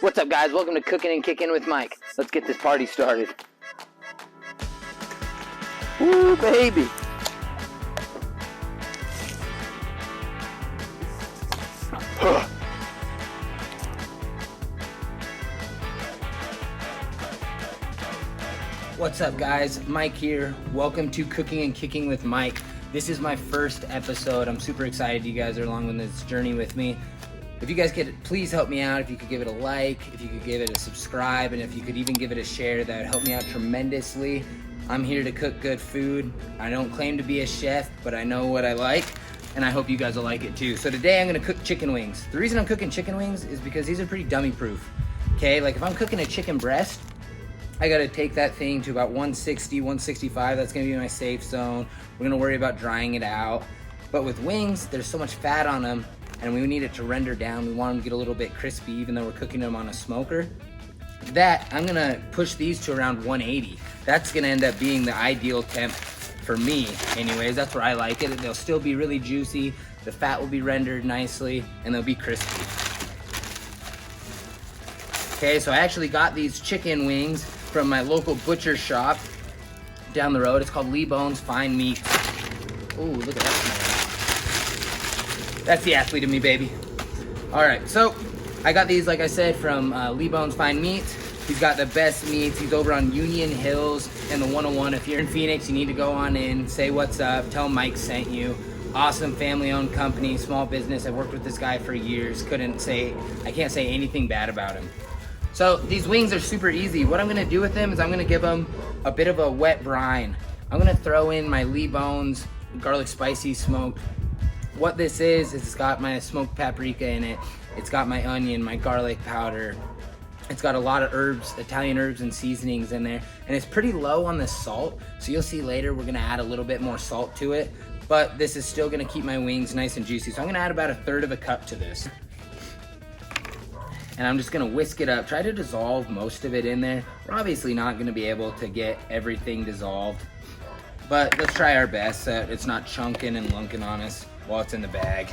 What's up, guys? Welcome to Cookin and Kickin with Mike. Let's get this party started. Woo, baby! What's up, guys? Mike here. Welcome to Cooking and Kicking with Mike. This is my first episode. I'm super excited you guys are along on this journey with me. If you guys could please help me out, if you could give it a like, if you could give it a subscribe, and if you could even give it a share, that would help me out tremendously. I'm here to cook good food. I don't claim to be a chef, but I know what I like, and I hope you guys will like it too. So today I'm gonna cook chicken wings. The reason I'm cooking chicken wings is because these are pretty dummy proof. Okay, like if I'm cooking a chicken breast, I gotta take that thing to about 160, 165. That's gonna be my safe zone. We're gonna worry about drying it out. But with wings, there's so much fat on them, and we need it to render down. We want them to get a little bit crispy, even though we're cooking them on a smoker. That, I'm gonna push these to around 180. That's gonna end up being the ideal temp for me anyways. That's where I like it. They'll still be really juicy, the fat will be rendered nicely, and they'll be crispy. Okay, so I actually got these chicken wings from my local butcher shop down the road. It's called Lee Bones Fine Meat. Ooh, look at that smell. That's the athlete in me, baby. All right, so I got these, like I said, from Lee Bones Fine Meats. He's got the best meats. He's over on Union Hills and the 101. If you're in Phoenix, you need to go on in, say what's up, tell him Mike sent you. Awesome family-owned company, small business. I've worked with this guy for years. I can't say anything bad about him. So these wings are super easy. What I'm gonna do with them is I'm gonna give them a bit of a wet brine. I'm gonna throw in my Lee Bones garlic spicy smoked. What this is it's got my smoked paprika in it. It's got my onion, my garlic powder. It's got a lot of herbs, Italian herbs and seasonings in there. And it's pretty low on the salt. So you'll see later we're gonna add a little bit more salt to it. But this is still gonna keep my wings nice and juicy. So I'm gonna add about 1/3 of a cup to this. And I'm just gonna whisk it up. Try to dissolve most of it in there. We're obviously not gonna be able to get everything dissolved, but let's try our best so it's not chunking and lunking on us while it's in the bag.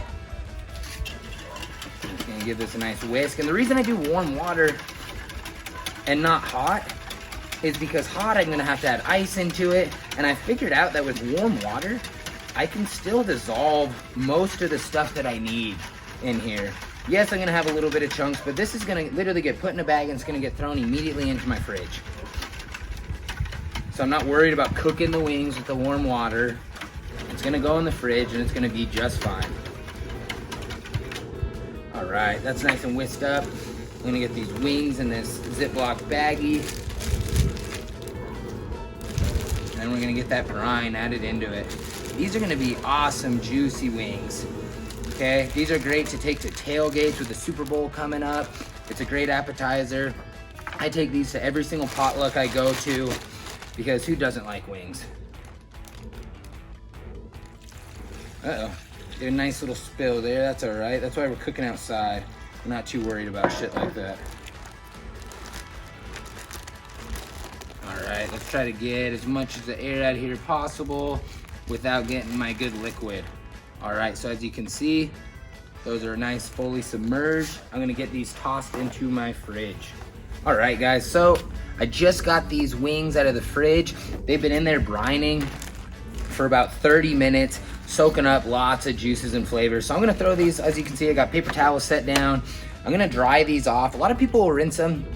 Just gonna give this a nice whisk. And the reason I do warm water and not hot is because hot I'm gonna have to add ice into it. And I figured out that with warm water, I can still dissolve most of the stuff that I need in here. Yes, I'm gonna have a little bit of chunks, but this is gonna literally get put in a bag and it's gonna get thrown immediately into my fridge. So I'm not worried about cooking the wings with the warm water. It's gonna go in the fridge and it's gonna be just fine. All right, that's nice and whisked up. I'm gonna get these wings in this Ziploc baggie. And then we're gonna get that brine added into it. These are gonna be awesome, juicy wings. Okay, these are great to take to tailgates with the Super Bowl coming up. It's a great appetizer. I take these to every single potluck I go to because who doesn't like wings? Uh-oh, get a nice little spill there, that's all right. That's why we're cooking outside. I'm not too worried about shit like that. All right, let's try to get as much of the air out of here possible without getting my good liquid. All right, so as you can see, those are nice, fully submerged. I'm gonna get these tossed into my fridge. All right, guys, so I just got these wings out of the fridge. They've been in there brining for about 30 minutes, soaking up lots of juices and flavors. So I'm gonna throw these, as you can see, I got paper towels set down. I'm gonna dry these off. A lot of people will rinse them,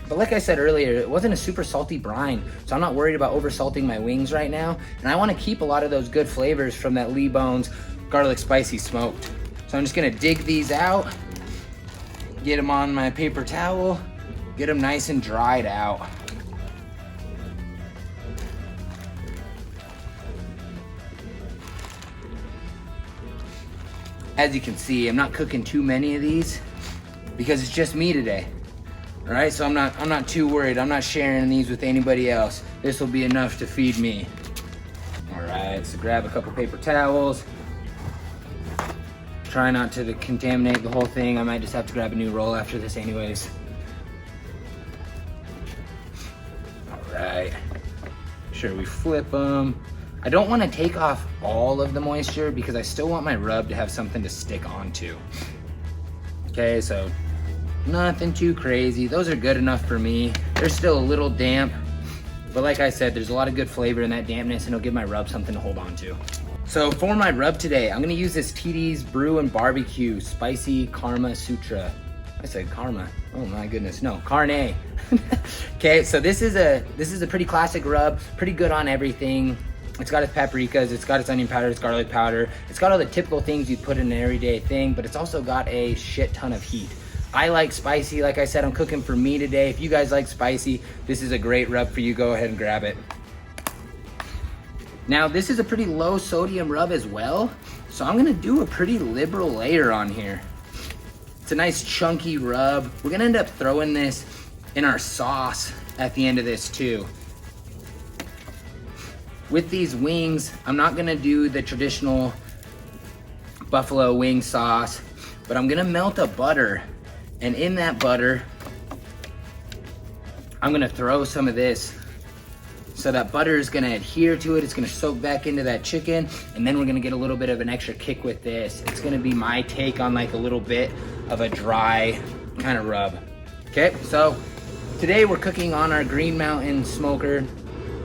but like I said earlier, it wasn't a super salty brine, so I'm not worried about over salting my wings right now. And I wanna keep a lot of those good flavors from that Lee Bones garlic spicy smoked. So I'm just gonna dig these out, get them on my paper towel, get them nice and dried out. As you can see, I'm not cooking too many of these because it's just me today. All right, so I'm not too worried. I'm not sharing these with anybody else. This will be enough to feed me. All right, so grab a couple paper towels. Try not to contaminate the whole thing. I might just have to grab a new roll after this anyways. All right, sure we flip them. I don't want to take off all of the moisture because I still want my rub to have something to stick onto. Okay, so Nothing too crazy. Those are good enough for me. They're still a little damp, but like I said, there's a lot of good flavor in that dampness, and it'll give my rub something to hold on to. So for my rub today, I'm gonna use this TD's Brew and Barbecue Spicy Karma Sutra. I said karma. Oh my goodness, no, carne. Okay, so this is a pretty classic rub, pretty good on everything. It's got its paprikas, it's got its onion powder, its garlic powder. It's got all the typical things you'd put in an everyday thing, but it's also got a shit ton of heat. I like spicy. Like I said, I'm cooking for me today. If you guys like spicy, this is a great rub for you. Go ahead and grab it. Now, this is a pretty low sodium rub as well, so I'm gonna do a pretty liberal layer on here. It's a nice chunky rub. We're gonna end up throwing this in our sauce at the end of this too. With these wings, I'm not gonna do the traditional buffalo wing sauce, but I'm gonna melt a butter, and in that butter, I'm gonna throw some of this. So that butter is gonna adhere to it, it's gonna soak back into that chicken, and then we're gonna get a little bit of an extra kick with this. It's gonna be my take on like a little bit of a dry kind of rub. Okay, so today we're cooking on our Green Mountain smoker.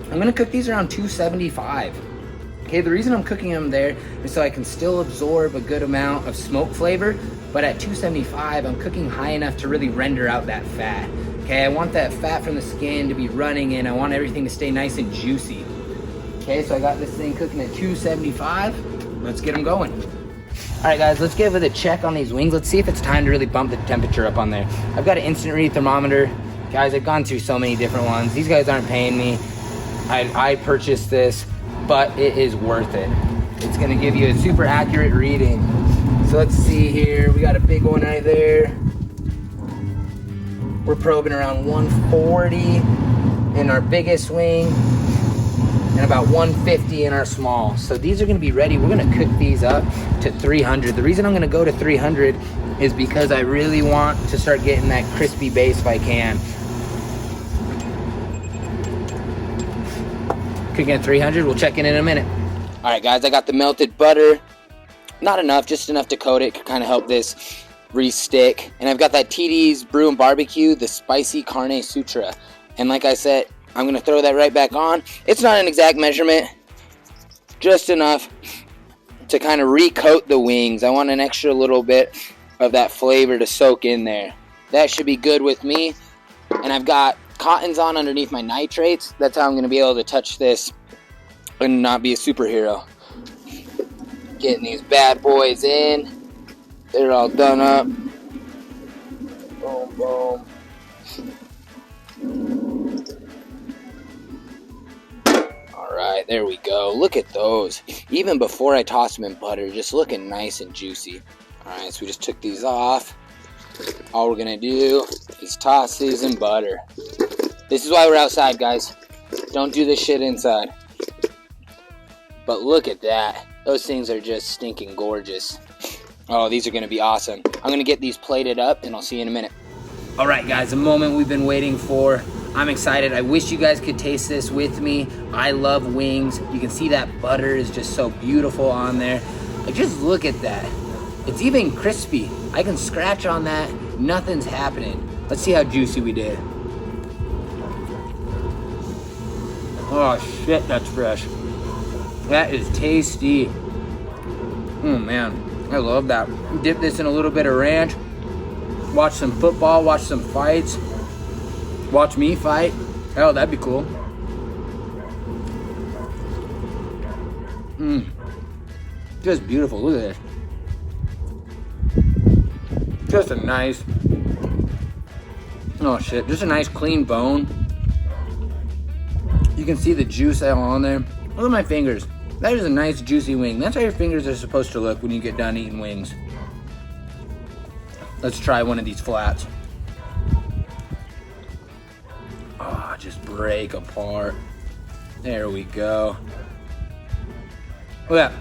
I'm gonna cook these around 275. Okay, the reason I'm cooking them there is so I can still absorb a good amount of smoke flavor, but at 275, I'm cooking high enough to really render out that fat. Okay, I want that fat from the skin to be running in. I want everything to stay nice and juicy. Okay, so I got this thing cooking at 275. Let's get them going. All right, guys, let's give it a check on these wings. Let's see if it's time to really bump the temperature up on there. I've got an instant read thermometer. Guys, I've gone through so many different ones. These guys aren't paying me. I purchased this, but it is worth it. It's gonna give you a super accurate reading. So let's see here. We got a big one right there. We're probing around 140 in our biggest wing and about 150 in our small. So these are gonna be ready. We're gonna cook these up to 300. The reason I'm gonna go to 300 is because I really want to start getting that crispy base if I can. Cooking at 300, we'll check in a minute. All right, guys, I got the melted butter. Not enough, just enough to coat it, to kind of help this re-stick. And I've got that TD's Brew and Barbecue, the Spicy Carne Sutra. And like I said, I'm gonna throw that right back on. It's not an exact measurement, just enough to kind of recoat the wings. I want an extra little bit of that flavor to soak in there. That should be good with me. And I've got cottons on underneath my nitrates. That's how I'm gonna be able to touch this and not be a superhero. Getting these bad boys in. They're all done up. Boom, boom. All right, there we go. Look at those. Even before I toss them in butter, just looking nice and juicy. All right, so we just took these off. All we're gonna do is toss these in butter. This is why we're outside, guys. Don't do this shit inside. But look at that. Those things are just stinking gorgeous. Oh, these are gonna be awesome. I'm gonna get these plated up and I'll see you in a minute. All right, guys, the moment we've been waiting for. I'm excited. I wish you guys could taste this with me. I love wings. You can see that butter is just so beautiful on there. Like, just look at that. It's even crispy. I can scratch on that. Nothing's happening. Let's see how juicy we did. Oh shit, that's fresh. That is tasty. Oh man, I love that. Dip this in a little bit of ranch. Watch some football, watch some fights. Watch me fight. Oh, that'd be cool. Just beautiful, look at this. Just a nice, oh shit, just a nice clean bone. You can see the juice all on there. Look at my fingers. That is a nice juicy wing. That's how your fingers are supposed to look when you get done eating wings. Let's try one of these flats. Oh, just break apart. There we go. Look at that.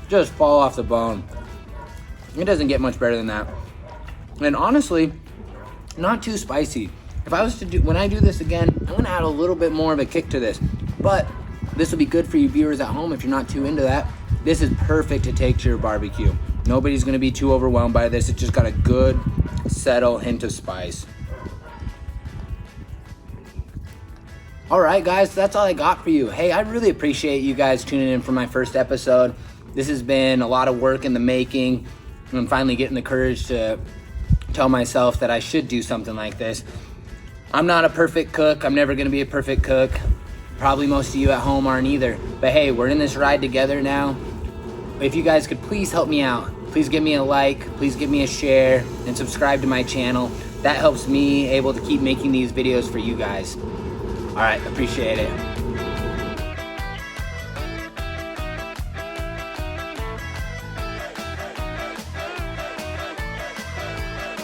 Just fall off the bone. It doesn't get much better than that. And honestly, not too spicy. If I was to do, when I do this again, I'm gonna add a little bit more of a kick to this. But this will be good for you viewers at home if you're not too into that. This is perfect to take to your barbecue. Nobody's gonna be too overwhelmed by this. It's just got a good, subtle hint of spice. All right, guys, that's all I got for you. Hey, I really appreciate you guys tuning in for my first episode. This has been a lot of work in the making. I'm finally getting the courage to tell myself that I should do something like this. I'm not a perfect cook. I'm never gonna be a perfect cook. Probably most of you at home aren't either. But hey, we're in this ride together now. If you guys could please help me out. Please give me a like, please give me a share, and subscribe to my channel. That helps me able to keep making these videos for you guys. All right, appreciate it.